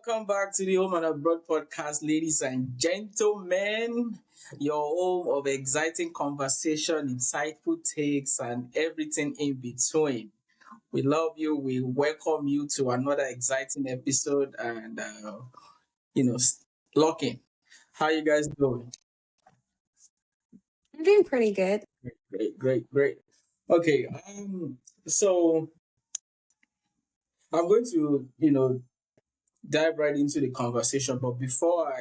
Welcome back to the Home and Abroad podcast, ladies and gentlemen. Your home of exciting conversation, insightful takes, and everything in between. We love you. We welcome you to another exciting episode. And you know, locking. How you guys doing? I'm doing pretty good. Great. Okay. So I'm going to dive right into the conversation. But before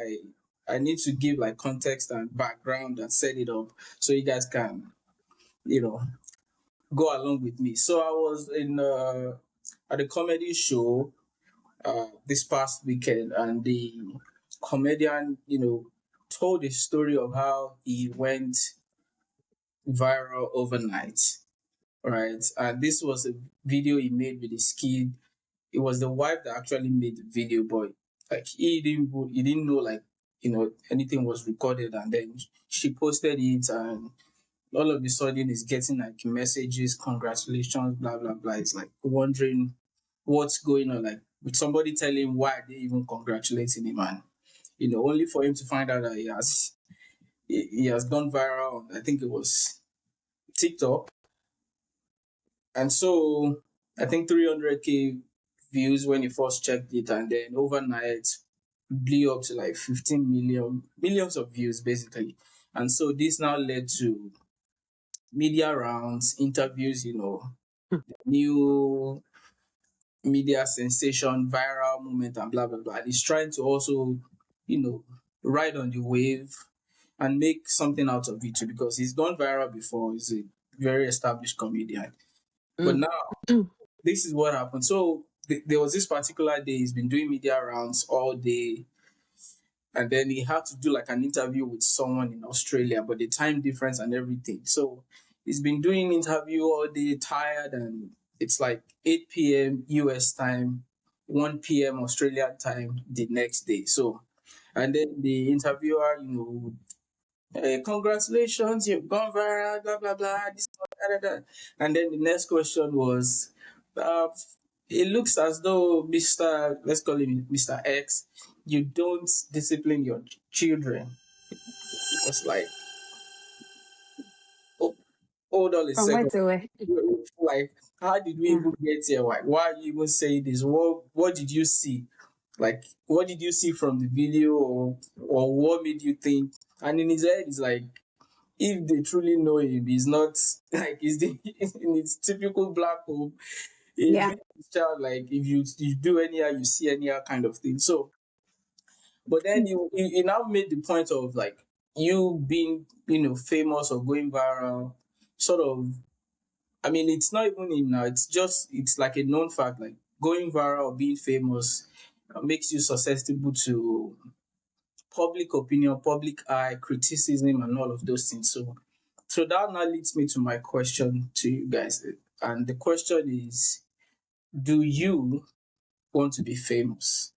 I need to give like context and background and set it up so you guys can you know go along with me. So I was in at a comedy show this past weekend, and the comedian told a story of how he went viral overnight, right? And this was a video he made with his kid. It was the wife that actually made the video, but like he didn't know like anything was recorded, and then she posted it, and all of a sudden he's getting like messages, congratulations, blah blah blah. It's like wondering what's going on, like with somebody telling him why they even congratulating him, and only for him to find out that he has gone viral. I think it was TikTok, and so I think 300K views when he first checked it, and then overnight blew up to like 15 millions of views basically. And so this now led to media rounds, interviews, new media sensation, viral moment, and blah blah blah. And he's trying to also, you know, ride on the wave and make something out of it too, because he's gone viral before. He's a very established comedian. But Mm. now this is what happened. So there was this particular day he's been doing media rounds all day, and then he had to do like an interview with someone in Australia, but the time difference and everything. So he's been doing interview all day, tired, and it's like 8 p.m. US time, 1 p.m. Australian time the next day. So, and then the interviewer, congratulations, you've gone viral, blah blah blah. This, blah, blah, blah. And then the next question was, uh, it looks as though Mr. Let's call him Mr. X, you don't discipline your children. It was like, oh, hold on a From where second. to where? Like, how did we Yeah. even get here? Why are you even saying this? What did you see? Like, what did you see from the video, or what made you think? And in his head, it's like, if they truly know him, he's not like he's in his typical black hole. He Yeah. beats his child, like if you do anyhow, you see anyhow kind of thing. So, but then you now made the point of like you being famous or going viral, sort of. I mean, it's not even in now. It's like a known fact. Like going viral or being famous makes you susceptible to public opinion, public eye, criticism, and all of those things. So that now leads me to my question to you guys. And the question is, do you want to be famous?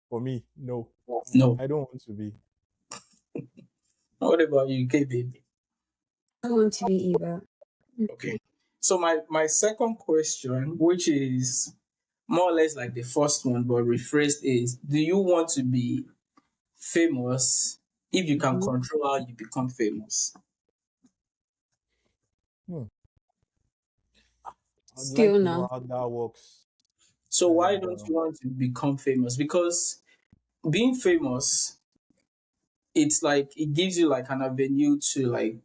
For me, no, No. I don't want to be. What about you, K baby? I want to be either. Okay. So my second question, which is more or less like the first one but rephrased, is, do you want to be famous if you can Mhm. control how you become famous? Hmm. I'd like Still to know no. how that works. So why And don't you want to become famous? Because being famous, it's like it gives you like an avenue to like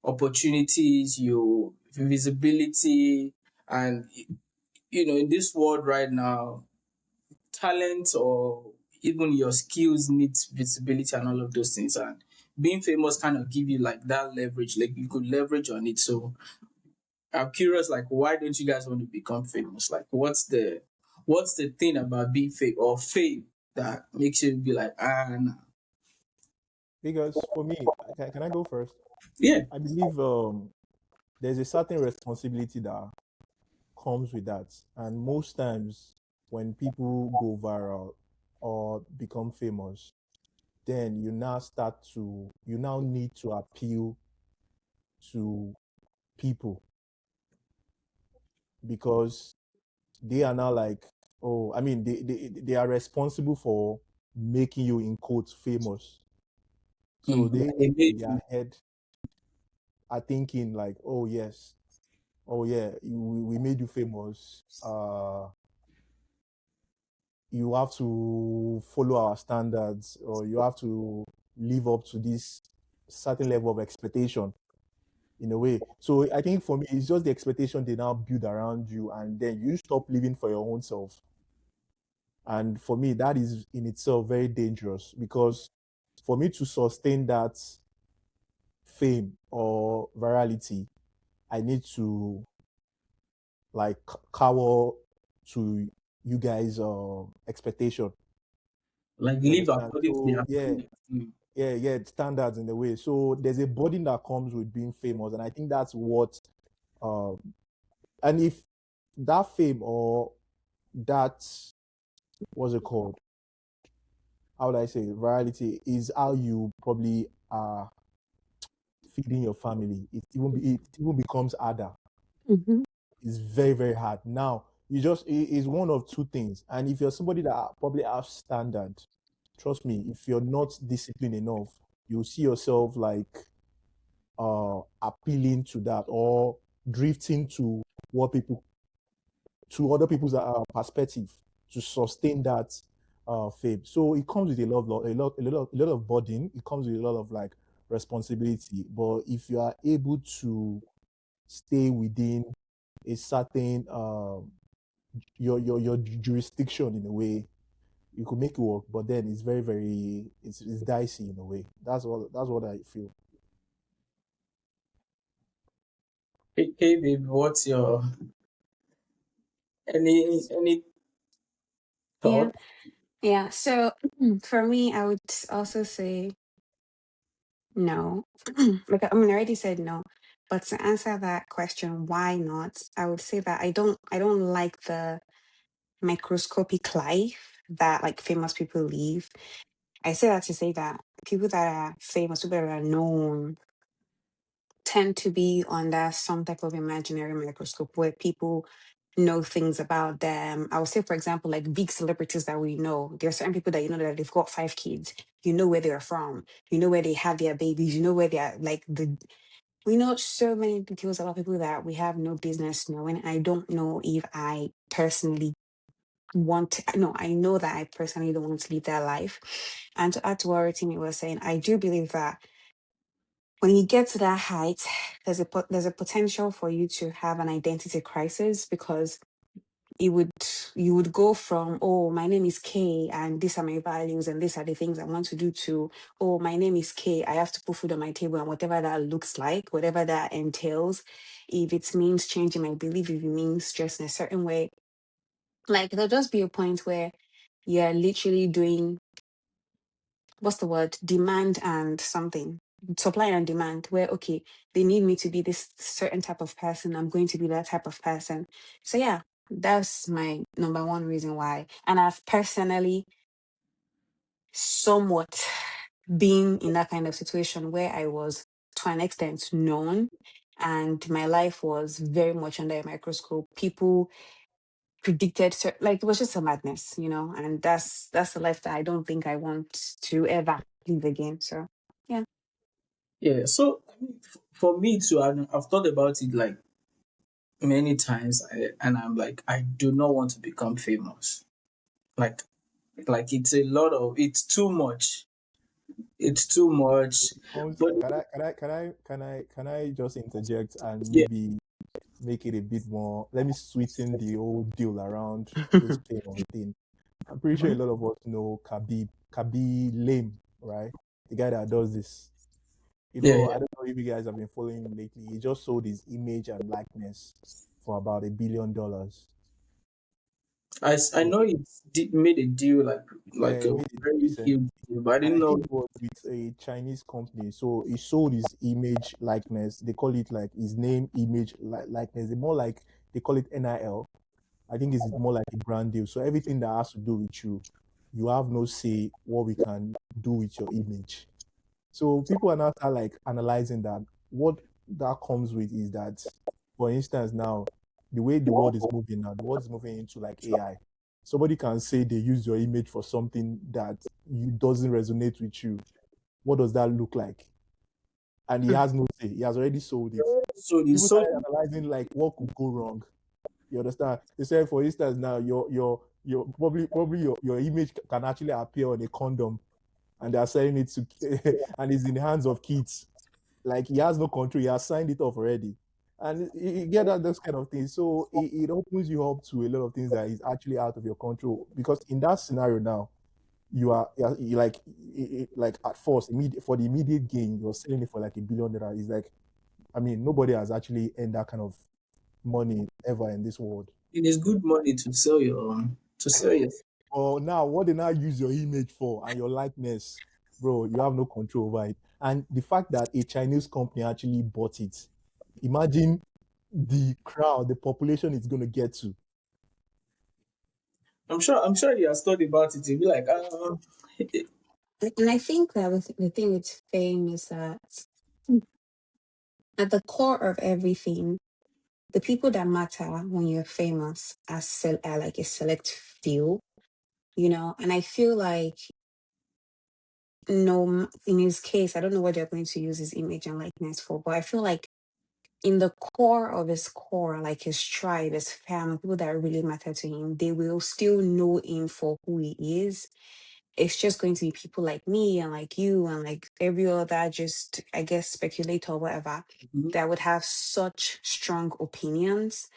opportunities, your visibility, and in this world right now, talent or even your skills needs visibility and all of those things. And being famous kind of give you like that leverage, like you could leverage on it. So I'm curious, like, why don't you guys want to become famous? Like, what's the thing about being fame or fame that makes you be like, nah. because for me, can I go first? Yeah. I believe there's a certain responsibility that comes with that, and most times when people go viral or become famous, then you now need to appeal to people. because they are now like, oh, I mean, they are responsible for making you in quotes famous. So Mm. they They in made their you. head are thinking like, oh yes, oh yeah, we made you famous. You have to follow our standards, or you have to live up to this certain level of expectation in a way. So I think for me, it's just the expectation they now build around you, and then you stop living for your own self. And for me, that is in itself very dangerous, because for me to sustain that fame or virality, I need to like cower to you guys' expectation. Like You live understand? according to So their yeah, standards. Mm. yeah, standards in the way. So there's a burden that comes with being famous, and I think that's what. Um, and if that fame or that, what's it called? How would I say it? Virality is how you probably are feeding your family. It even becomes harder. Mm-hmm. It's very very hard. Now you just it is one of two things, and if you're somebody that probably have standard, trust me, if you're not disciplined enough, you'll see yourself like appealing to that, or drifting to what people to other people's perspective to sustain that fame. So it comes with a lot of burden. It comes with a lot of like responsibility. But if you are able to stay within a certain your jurisdiction in a way, you could make it work. But then it's very very it's dicey in a way. That's what I feel. Hey, babe, what's your any Yeah. thought? Yeah. So for me, I would also say no. Like I mean, I already said no. But to answer that question, why not? I would say that I don't like the microscopic life that like famous people live. I say that to say that people that are famous, people that are known, tend to be under some type of imaginary microscope where people know things about them. I would say, for example, like big celebrities that we know. There are certain people that you know that they've got 5 kids. You know where they're from. You know where they have their babies. You know where they are. Like the we know so many details about people that we have no business knowing. I don't know if I personally no, I know that I personally don't want to live that life. And to add to what Rotimi was saying, I do believe that when you get to that height, there's a potential for you to have an identity crisis because it would you would go from, oh, my name is K and these are my values and these are the things I want to do, to, oh, my name is K, I have to put food on my table, and whatever that looks like, whatever that entails, if it means changing my belief, if it means dressing a certain way, like there'll just be a point where you're literally doing, what's the word, demand and something, supply and demand, where okay, they need me to be this certain type of person, I'm going to be that type of person. So yeah, that's my number one reason why. And I've personally somewhat been in that kind of situation where I was to an extent known, and my life was very much under a microscope. People predicted like it was just a madness, and that's the life that I don't think I want to ever live again. So yeah. Yeah. So I mean, for me too, I've thought about it like many times, and I'm like, I do not want to become famous. Like, it's a lot of, it's too much. It's too much. Also, But can I just interject and yeah, maybe make it a bit more? Let me sweeten the whole deal around this payment thing. I'm pretty sure a mhm. lot of us know Kabi Lame, right? The guy that does this. Yeah, I yeah. don't know if you guys have been following him lately. He just sold his image and likeness for about $1 billion. I know it made a deal Yeah, like he a made it very recently, huge deal, but I and didn't I know. think it was with a Chinese company. So he sold his image likeness. They call it like his name, image, likeness. They more like they call it NIL. I think it's more like a brand deal. So everything that has to do with you, you have no say what we can do with your image. So people are now start like analyzing that. What that comes with is that, for instance, now the way the world is moving now, the world is moving into like AI. Somebody can say they use your image for something that you doesn't resonate with you. What does that look like? And he has no say. He has already sold it. So the People so started analyzing like what could go wrong. You understand? They said, for instance, now your probably your image can actually appear on a condom, and they are selling it to, and it's in the hands of kids. Like he has no control. He has signed it off already, and you get that those kind of things. So it opens you up to a lot of things that is actually out of your control. Because in that scenario now, you like like at first immediate for the immediate gain, you're selling it for like $1 billion. It's like, I mean, nobody has actually earned that kind of money ever in this world. it is good money to sell your. Or now, what they now use your image for and your likeness, bro, you have no control over it. And the fact that a Chinese company actually bought it, imagine the crowd, the population it's going to get to. I'm sure he has thought about it. He'll be like, And I think that the thing with fame is that at the core of everything, the people that matter when you're famous are like a select few, you know. And I feel like no, in his case, I don't know what they're going to use his image and likeness for, but I feel like in the core of his core, like his tribe, his family, people that really matter to him, they will still know him for who he is. It's just going to be people like me and like you and like every other, just I guess, speculator or whatever, mhm. that would have such strong opinions.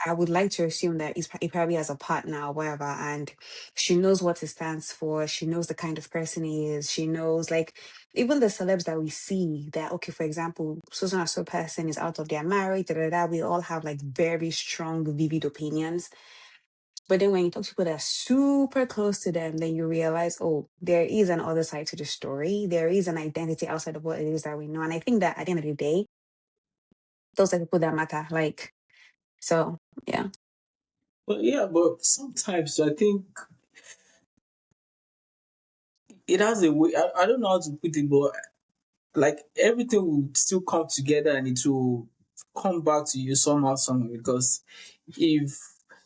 I would like to assume that he probably has a partner or whatever, and she knows what he stands for. She knows the kind of person he is. She knows, like, even the celebs that we see that, okay, for example, so and so person is out of their marriage, da, da, da, we all have like very strong, vivid opinions. But then when you talk to people that are super close to them, then you realize, oh, there is an other side to the story. There is an identity outside of what it is that we know. And I think that at the end of the day, those are people that matter. Like, so yeah. But yeah, but sometimes I think it has a way. I don't know how to put it, but like everything will still come together and it will come back to you somehow. Because if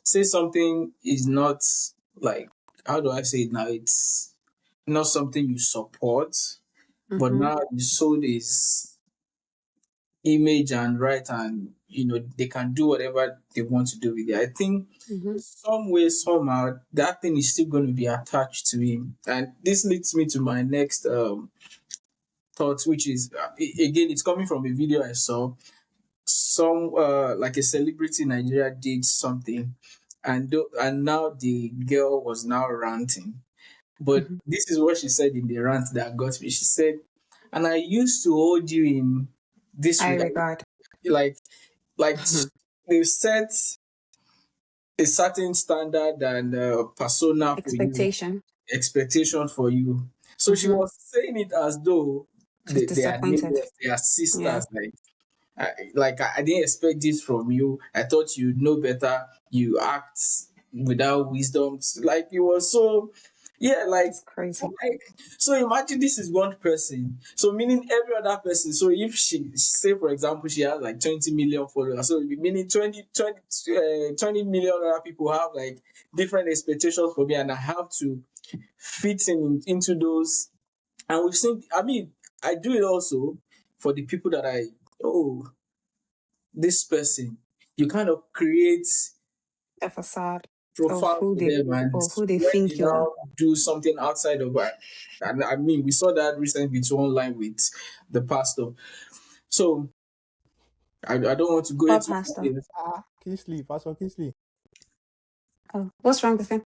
say something is not like, how do I say it now? It's not something you support, but Mm-hmm. now you sold this image and right, and they can do whatever they want to do with it. I think Mm-hmm. some way somehow that thing is still going to be attached to him, and this leads me to my next thought, which is again, it's coming from a video I saw. Some like a celebrity in Nigeria did something, and now the girl was now ranting. But Mm-hmm. this is what she said in the rant that got me. She said, "And I used to hold you in this I regard, regard. like like they set a certain standard and persona for you, Expectation. expectation for you." So she Mm-hmm. was saying it as though She's they are disappointed. neighbors, they are Yeah. sisters. I didn't expect this from you. I thought you'd know better. You act without wisdom. Like it was so, yeah. It's crazy. Like so. Imagine this is one person. So meaning every other person. So if she say for example she has like 20 million followers, so meaning 20 million other people have like different expectations for me, and I have to fit into those. And we've seen. I mean, I do it also for the people that this person, you kind of create A facade profile for them, and of who they when they think you are. now do something outside of that, and I mean we saw that recently to online with the pastor. So I don't want to go What into pastor? details. Ah, Kingsley, Pastor Kingsley, Oh, what's wrong with him?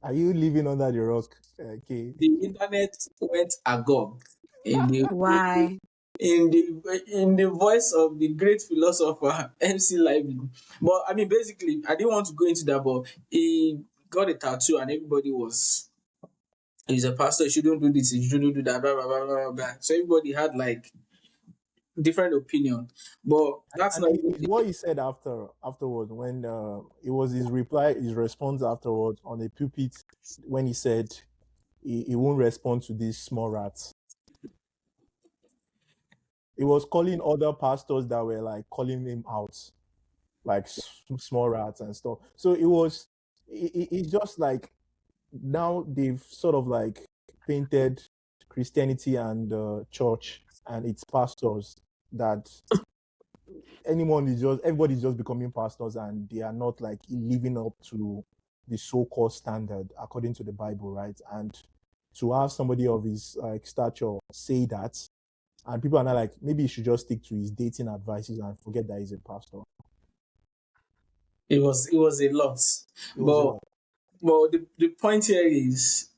are you living under the rock? Okay. The internet went agog in the Why? in the voice of the great philosopher MC Lively. But I mean, basically, I didn't want to go into that, but he got a tattoo, and everybody was, he's a pastor, you shouldn't do this, you shouldn't do that, blah blah blah blah blah. So everybody had like different opinion. But that's And not it's even what he said afterwards when it was his reply, his response afterwards on the pulpit when he said he won't respond to these small rats. He was calling other pastors that were like calling him out. like small rats and stuff. So it was, it's just like now they've sort of like painted Christianity and church and its pastors that anyone is just everybody's just becoming pastors and they are not like living up to the so-called standard according to the Bible, right? And to have somebody of his like stature say that, and people are not like, maybe he should just stick to his dating advices and forget that he's a pastor. It was a lot. It was a But lot. the point here is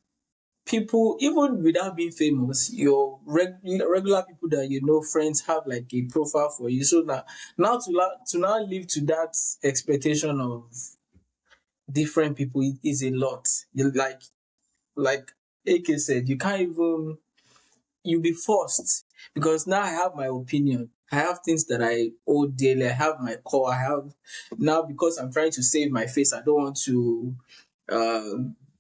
people, even without being famous, your regular people that you know, friends, have like a profile for you. So now to now live to that expectation of different people is a lot. Like AK said, you can't even, you'll be forced, because now I have my opinion. I have things that I hold dearly. I have my core. I have now, because I'm trying to save my face. I don't want to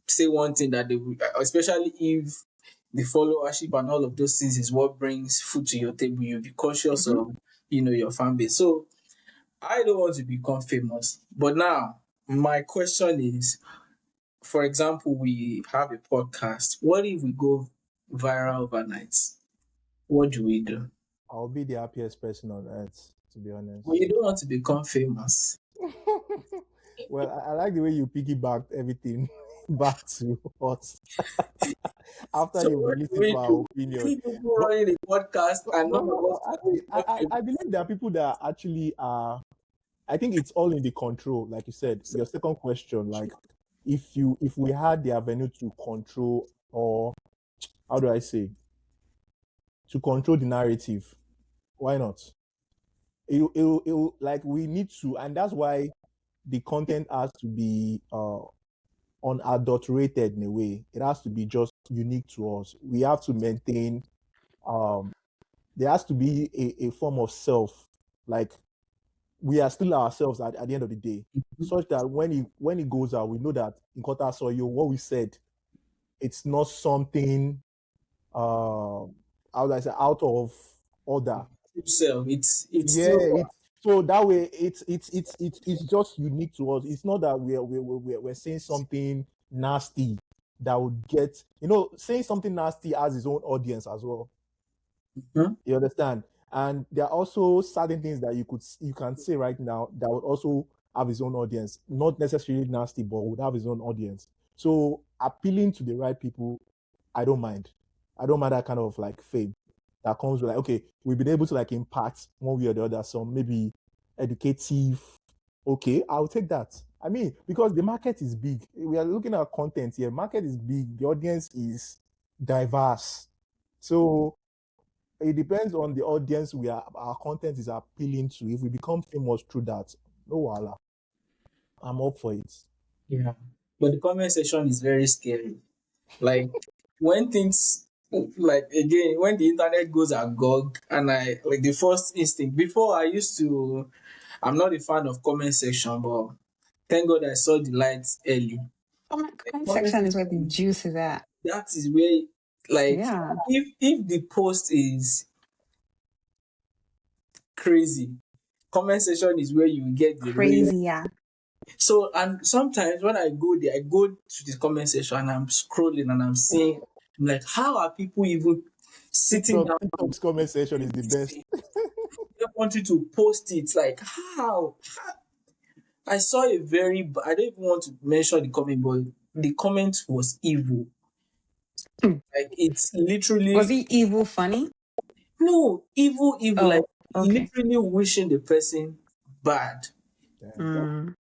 say one thing that they will, especially if the followership and all of those things is what brings food to your table. You'll be cautious Mhm. of your fan base. So I don't want to become famous. But now my question is, for example, we have a podcast. What if we go viral overnight? What do we do? I'll be the happiest person on earth, to be Well, you honest. don't want to become famous. Well, I like the way you piggybacked everything back to us after So you've what do listened to we our do? opinion. Three people But, running a podcast and no, none no, of us no. can Actually, become I famous. believe there are people that actually are. I think it's all in the control, like you said. Your second question, like if we had the avenue to control, or how do I say, to control the narrative, why not? Like we need to, and that's why the content has to be unadulterated in a way. It has to be just unique to us. We have to maintain um there has to be a form of self, like we are still ourselves at the end of the day, such that when it goes out, we know that in Kota Soyo, what we said, it's not something how do I say, out of order. True self. It's Yeah, still it's so that way it's just unique to us. It's not that we're saying something nasty that would get, saying something nasty has its own audience as well. Mhm. You understand? And there are also certain things that you can say right now that would also have its own audience, not necessarily nasty, but would have its own audience. So appealing to the right people, I don't mind. I don't mind that kind of like fame that comes with like, okay, we've been able to like impact one way or the other, some maybe educative. Okay, I'll take that. I mean, because the market is big. We are looking at content here. Market is big. The audience is diverse. So it depends on the audience our content is appealing to. If we become famous through that, no wala, I'm up for it. Yeah. But the comment section is very scary. Like when things, like again, when the internet goes agog, and I like, the first instinct before, I used to, I'm not a fan of comment section, but thank God I saw the lights early. The Comment comment section is where the section, juice is at. that is where, like, Yeah. if the post is crazy, comment section is where you get the real. Crazy, yeah. So, and sometimes when I go there, I go to the comment section and I'm scrolling and I'm seeing, I'm like, how are people even sitting down and TikTok's comment section is doing the this best. thing? They want you to post it. Like, how? I saw a very, I don't even want to mention the comment, but the comment was evil. Hmm. Like, it's Was literally, he evil funny? no, evil, like, Oh, okay. literally wishing the person bad. Damn. Mm.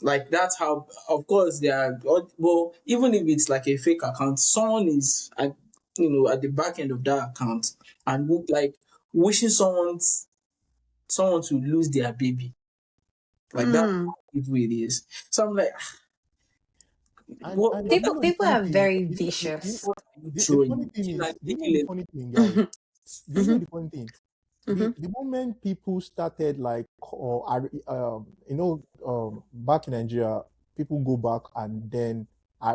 Like, that's how, of course, they are, well, even if it's like a fake account, someone is at, at the back end of that account, and would like wishing someone to lose their baby. Like, that's Mm. how evil it is. So I'm like, And what and what do you People know the people funny are thing? very You know, vicious. what are you the funny throwing? thing Kill is, and do you take know the it. funny thing, guys? Mhm, Do you know mhm, the funny thing? mhm. The moment people started like, or back in Nigeria, people go back and then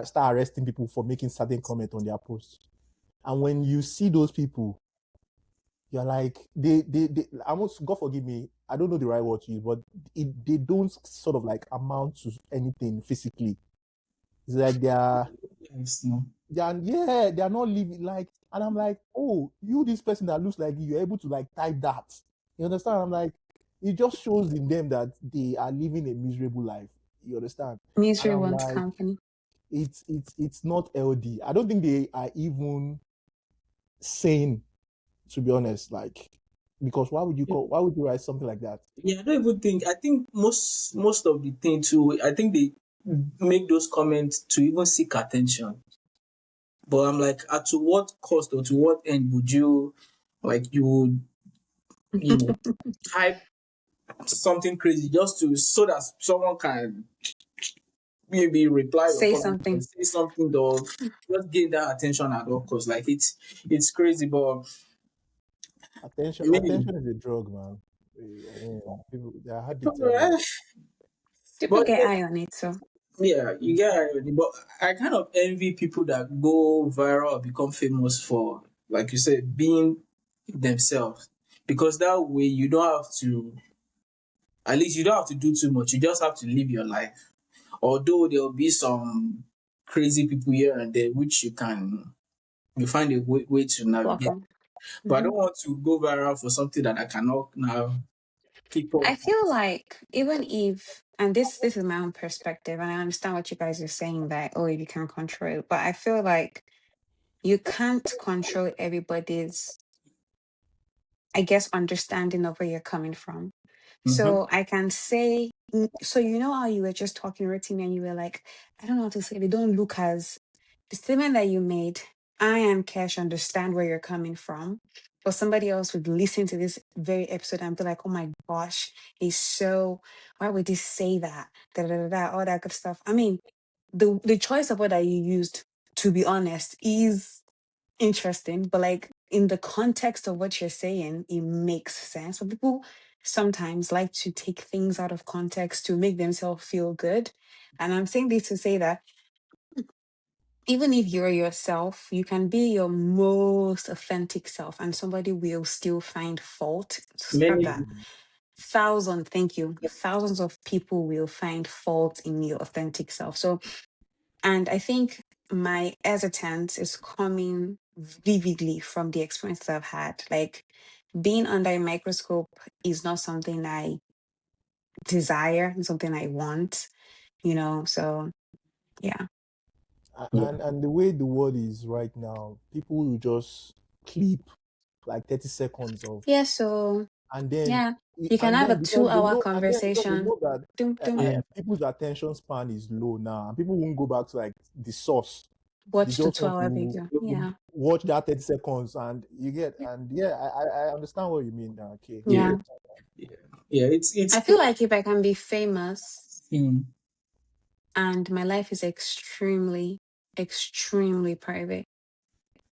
start arresting people for making certain comment on their posts. And when you see those people, you're like, they almost, God forgive me, I don't know the right word to use, but they don't sort of like amount to anything physically. It's like Yes, no. they are not living like, and I'm like, oh, you this person that looks like you're able to like type that. You understand? I'm like, it just shows in them that they are living a miserable life. You understand? And Misery I'm wants like, company. it's not LD. I don't think they are even sane, to be honest. Like, because why would you write something like that? Yeah, I don't even think. I think most of the thing too. I think they make those comments to even seek attention. But I'm like, to what cost or to what end would you, like, you would, type something crazy just to so that someone can maybe reply your Say comment or something. say something or just gain that attention at all costs. Like it's crazy, but me, Attention is a drug, man. I mean, people they are addicted. Like, People but get eye on it, so yeah, you get irony. But I kind of envy people that go viral or become famous for, like you said, being themselves. Because that way you don't have to, at least you don't have to do too much. You just have to live your life. Although there'll be some crazy people here and there, which you find a way to block navigate. them. But I Hmm. don't want to go viral for something that I cannot now keep up. I feel like even if, and this is my own perspective, and I understand what you guys are saying that oh, you can control it, but I feel like you can't control everybody's, I guess, understanding of where you're coming from. Mm-hmm. So I can say, so you know how you were just talking routine and you were like, I don't know how to say, they don't look as the statement that you made. I am Cash, understand where you're coming from. But somebody else would listen to this very episode and be like, oh my gosh, he's so, why would he say that? Da, da, da, da, all that good stuff. I mean, the choice of what that you used, to be honest, is interesting, but like in the context of what you're saying, it makes sense. But people sometimes like to take things out of context to make themselves feel good. And I'm saying this to say that even if you're yourself, you can be your most authentic self, and somebody will still find fault. Scrap Many that. Thousands, thank you. Thousands of people will find fault in your authentic self. So, and I think my hesitance is coming vividly from the experiences I've had. Like being under a microscope is not something I desire, it's something I want, you know. So yeah. yeah, and the way the world is right now, people will just clip like 30 seconds of, Yeah, so and then yeah. You can have a because they 2 hour know, because they conversation. know that Dum, dum. yeah, people's attention span is low now, and people won't go back to like the source. They Watch the just want 2 hour to video. Yeah. watch that 30 seconds, and you get, and yeah, I understand what you mean now. Okay, I yeah, Yeah. get. yeah, yeah. I feel like if I can be famous mm, and my life is extremely, extremely private,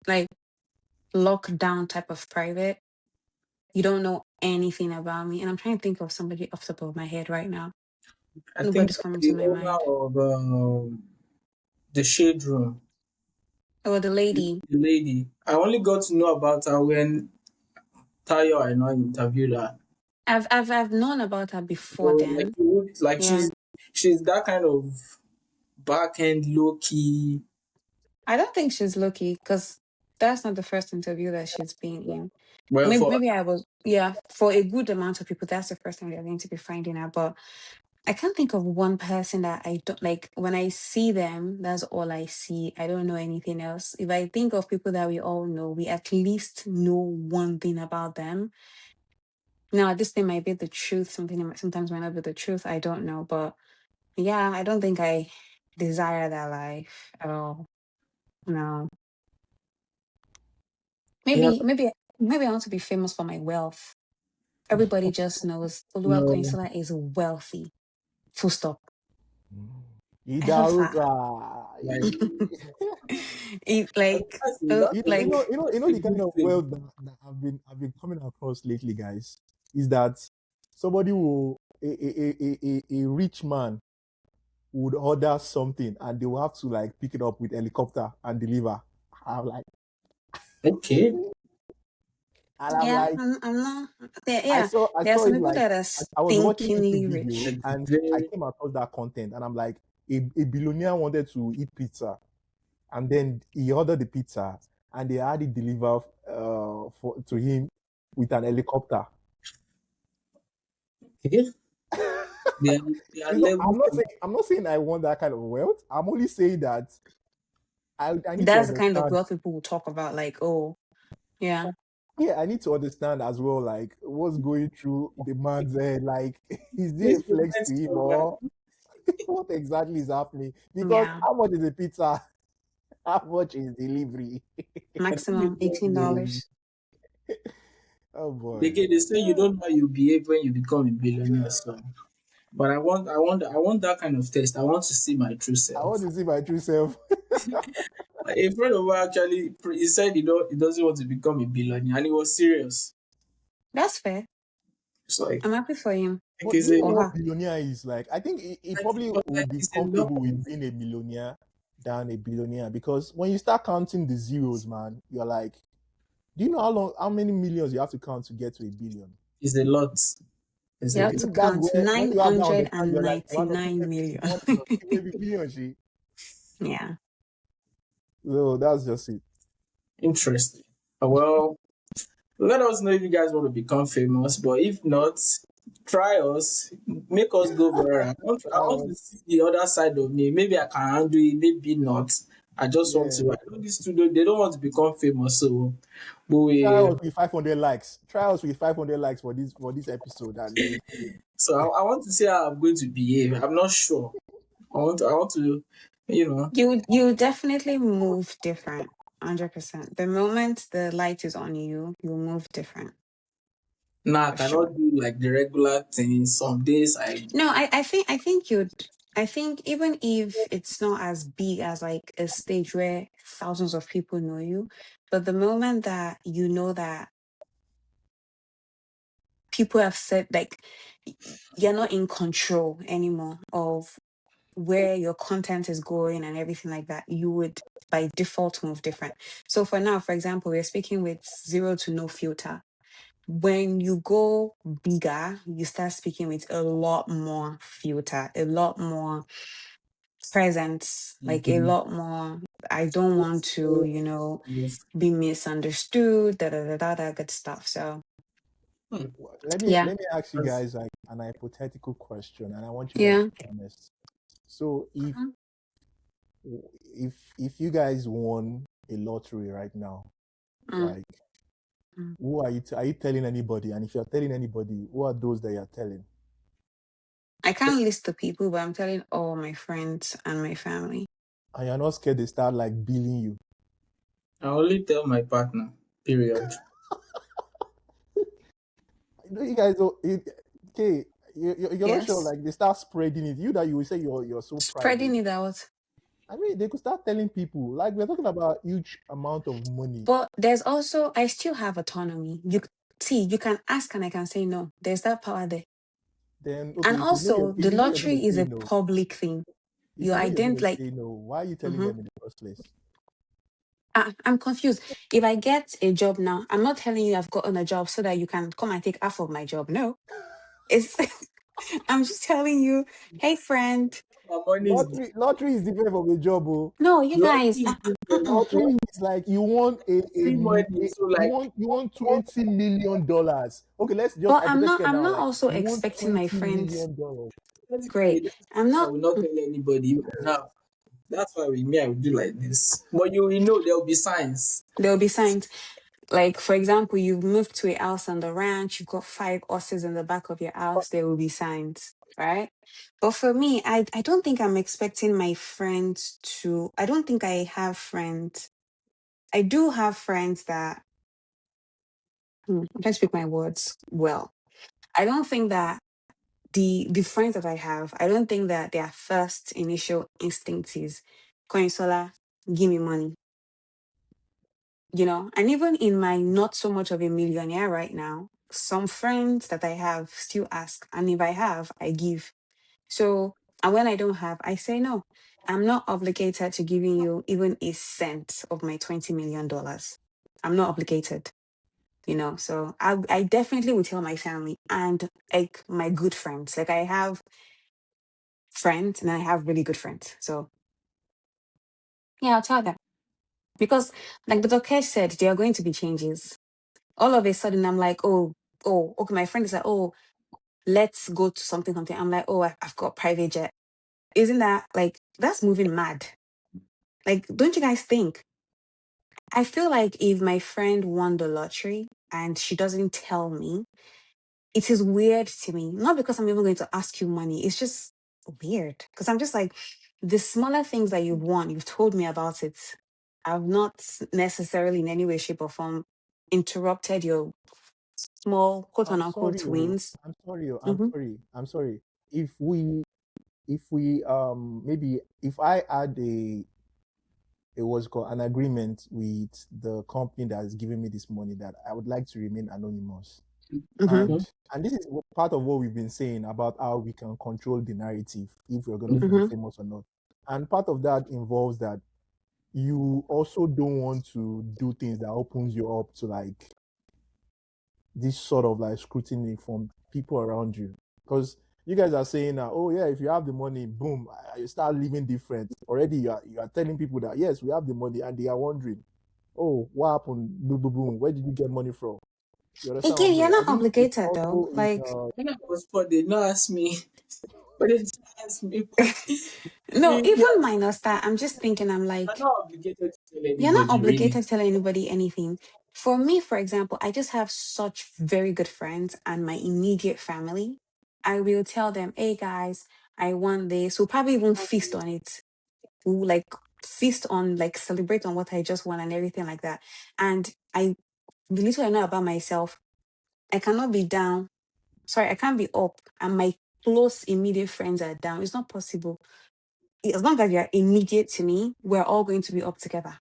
like lockdown type of private, you don't know anything about me. And I'm trying to think of somebody off the top of my head right now. I think Nobody's coming to the my owner mind. of the shade room, Oh, the lady. the lady, I only got to know about her when Tayo I know interviewed her. I've known about her So before like then. you would like Yeah. she's that kind of back end low key. I don't think she's lucky because that's not the first interview that she's been in. Well, for Maybe I was, yeah, for a good amount of people, that's the first time they're going to be finding out. But I can't think of one person that I don't like. When I see them, that's all I see. I don't know anything else. If I think of people that we all know, we at least know one thing about them. Now, this thing might be the truth. Sometimes might not be the truth. I don't know. But yeah, I don't think I desire that life at all. No. yeah, Maybe I want to be famous for my wealth. Everybody just knows Oluwa no, Koinsola is wealthy. Full stop. I love her. Idaruga. like It, like, that's like You know a the kind good of thing. wealth that I've been coming across lately, guys, is that somebody will a rich man would order something and they will have to like pick it up with helicopter and deliver. I'm like, Okay, And I'm Yeah, like, I'm not. I Yeah, saw I there are saw some it people like that are I was watching YouTube stinkingly video rich. and I Very came across that content and I'm like, a billionaire wanted to eat pizza and then he ordered the pizza and they had it delivered to him with an helicopter. okay. They are You know, levels to I'm not saying I want that kind of wealth. I'm only saying that I need to That's the kind of understand. wealth people will talk about. Like, oh, yeah, Yeah, I need to understand as well, like what's going through the man's head. Like, is there a this the flex to him mindset of or what exactly is happening? Because yeah, how much is a pizza? How much is delivery? I think it's maximum very $18. Oh boy. they say you don't know how you behave when you become a billionaire. So, but I want that kind of test. I want to see my true I want self. to see my true self. A friend of mine actually he said he doesn't want to become a billionaire, and he was serious. That's fair. It's like I'm happy for him But do it's you a know or what her. billionaire is like? I think he probably will like be it's a lot. comfortable with being a millionaire than a billionaire because when you start counting the zeros, man, you're like, do you know how many millions you have to count to get to a billion? It's a lot. It's You a I have to bit. think that's count where when you have that understanding, you're like, one of 999 million. 1 million, she. Yeah. So that's just it. Interesting. Well, let us know if you guys want to become famous, but if not, try us, make us go viral. I want to Trials. see the other side of me. Maybe I can handle it, maybe not. I just want Yeah. to. I know this studio, they don't want to become famous, so but Try we. us with 500 likes. Try us with 500 likes for this episode, and you will see. So I want to see how I'm going to behave. I'm not sure. I want to, you know. You definitely move different. 100%. The moment the light is on you, you move different Now I for sure. cannot do like the regular things. Some days I No, I think you'd I think even if it's not as big as like a stage where thousands of people know you, but the moment that you know that people have said like you're not in control anymore of where your content is going and everything like that, you would by default move different. So for now, for example, we're speaking with zero to no filter. When you go bigger, you start speaking with a lot more filter, a lot more presence, like a Mhm. lot more. I don't want to, Yes. be misunderstood, da da da da da, good stuff. So Hmm. yeah, Let me ask you That's guys like an hypothetical question, and I want you guys to yeah. be honest. So Mhm. if you guys won a lottery right now, Mm, like mm. who are you telling anybody? And if you're telling anybody, who are those that you're telling? I can't list the people, but I'm telling all my friends and my family. And you're not scared they start like billing you. I only tell my partner. Period. You know, you guys don't. Okay, you're not sure. Yes. Like they start spreading it. You that you will say you're so private. Spreading it out. I mean, they could start telling people. Like we're talking about huge amount of money. But there's also, I still have autonomy. See, you can ask and I can say no. There's that power there. Then And okay, also, if the you know you're gonna lottery is say a no, public thing. if You you know you're ident gonna like, say no, why are you telling mhm. them in the first place? I'm confused. If I get a job now, I'm not telling you I've gotten a job so that you can come and take half of my job. No, it's I'm just telling you, hey friend. My money is Lottery is different from a job. Oh. No, you guys. lottery is different. Lottery is like you want Free money. So like you want $20 million. Okay, let's just But I'm hypothetically not. I'm now, not like also you want expecting my friends. $20 million. basically Great. that's I'm why I not. will not tell anybody now. That's why with me I will do like this. But you will know there will be signs. There'll be signs. Like, for example, you've moved to a house on the ranch, you've got 5 horses in the back of your house, there will be signs, right? But for me, I don't think I'm expecting my friends to, I don't think I have friends. I do have friends that, let's pick my words well. I don't think that the friends that I have, I don't think that their first initial instinct is, Koinsola, give me money. And even in my not so much of a millionaire right now, some friends that I have still ask, and if I have, I give. So, and when I don't have, I say no. I'm not obligated to giving you even a cent of my $20 million. I'm not obligated. So I definitely would tell my family and like my good friends. Like I have friends and I have really good friends. So yeah, I'll tell them because like the doctor said, there are going to be changes. All of a sudden, I'm like, oh, okay. My friend is like, oh, let's go to something, something. I'm like, oh, I've got private jet. Isn't that like that's moving mad? Like, don't you guys think? I feel like if my friend won the lottery and she doesn't tell me, it is weird to me. Not because I'm even going to ask you money. It's just weird. Because I'm just like, the smaller things that you've won, you've told me about it. I've not necessarily in any way, shape, or form interrupted your small quote I'm unquote sorry, oh. wins. I'm sorry, oh. I'm Hmm. sorry. I'm sorry. If we maybe if I had a what's called an agreement with the company that is giving me this money that I would like to remain anonymous. Hmm. And this is part of what we've been saying about how we can control the narrative if we're going to be Hmm. famous or not. And part of that involves that you also don't want to do things that opens you up to like this sort of like scrutiny from people around you. Because you guys are saying that, oh yeah, if you have the money, boom, you start living different. Already you are telling people that yes, we have the money, and they are wondering, oh, what happened? Boom, boom, boom. Where did you get money from? You understand what I'm Again, you're saying? I not think it's obligated though. also in Like, When I was poor, they not ask me. But they just ask me. no, Yeah, even minus that, I'm just thinking, I'm I'm like, not obligated to tell you're not anybody, really. obligated to tell anybody anything. For me, for example, I just have such very good friends and my immediate family. I will tell them, hey guys, I want this. We'll probably even feast on it. We'll like feast on, like celebrate on what I just won and everything like that. And the little I know about myself, I cannot be down. Sorry, I can't be up. And my close, immediate friends are down. It's not possible. As long as you're immediate to me, we're all going to be up together.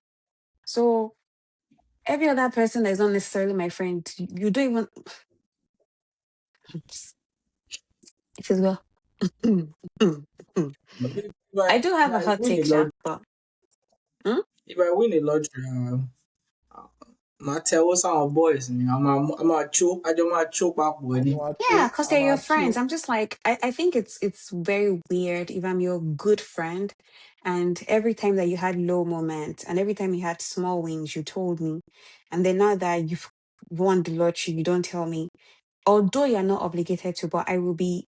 So every other person that is not necessarily my friend, you don't even. It is well. But I do if have a I hot win a take, Sha, lottery, but hmm? if I win a lottery, my tell some boys, I'm a choke. I don't want to choke up with it. Yeah, because they're I'm your a friends. chill. I'm just like, I think it's very weird if I'm your good friend, and every time that you had low moments and every time you had small wins, you told me, and then now that you've won the lottery, you don't tell me. Although you're not obligated to, but I will be.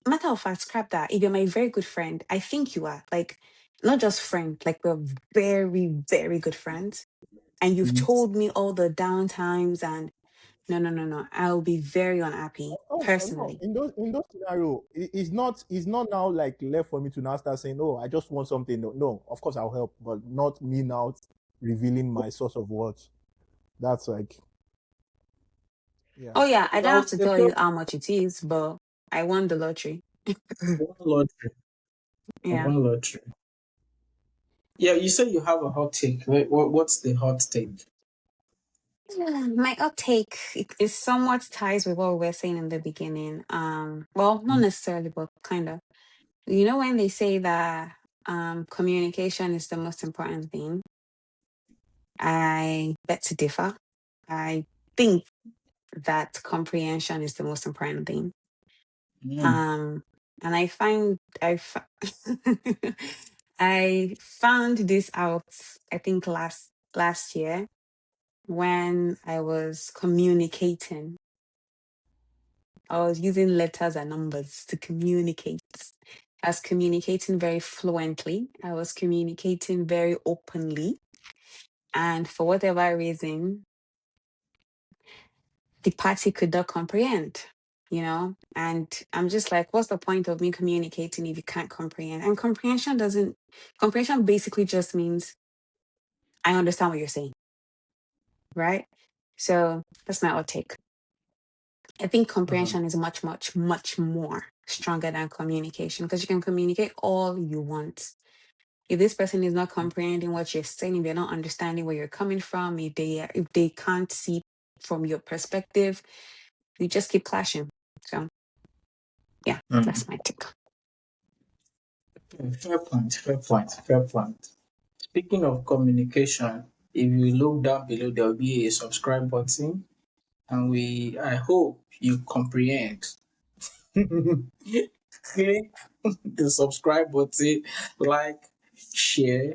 Matter of fact, scrap that. If you're my very good friend, I think you are. Like, not just friend, like we're very, very good friends. And you've told me all the down times and no, no, no, no. I'll be very unhappy No. personally. In those scenario, it's not now like left for me to now start saying, oh, I just want something. No, no, of course I'll help, but not me now revealing my source of wealth. That's like, yeah. Oh yeah, I don't have Well, to the tell first you how much it is, but I won the lottery. one lottery, Yeah. one lottery. Yeah, you said you have a hot take. What's the hot take? My uptake is somewhat ties with what we were saying in the beginning. Well, not necessarily, but kind of. You know when they say that communication is the most important thing, I bet to differ. I think that comprehension is the most important thing. Mm. Um, and I found this out. I think last year when I was communicating. I was using letters and numbers to communicate. I was communicating very fluently. I was communicating very openly. And for whatever reason, the party could not comprehend. And I'm just like, what's the point of me communicating if you can't comprehend? And comprehension basically just means I understand what you're saying, right? So that's my outtake. I think Uh-huh. comprehension is much, much, much more stronger than communication because you can communicate all you want. If this person is not comprehending what you're saying, if they're not understanding where you're coming from, if they can't see from your perspective, you just keep clashing. So yeah, Mm. that's my take. Fair point, fair point, fair point. Speaking of communication, if you look down below, there will be a subscribe button. and I hope you comprehend. Click the subscribe button, like, share,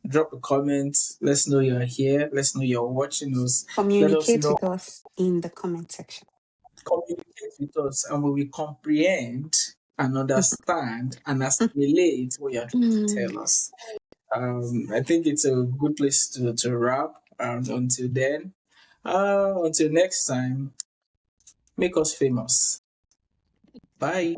drop a comment. Let's know you're here. Let's know you're watching us. Let us Communicate know, with us in the comment section. communicate with us, and we will comprehend and understand and assimilate what you're trying to Mm. tell us. I think it's a good place to wrap. Until then, until next time, make us famous. Bye.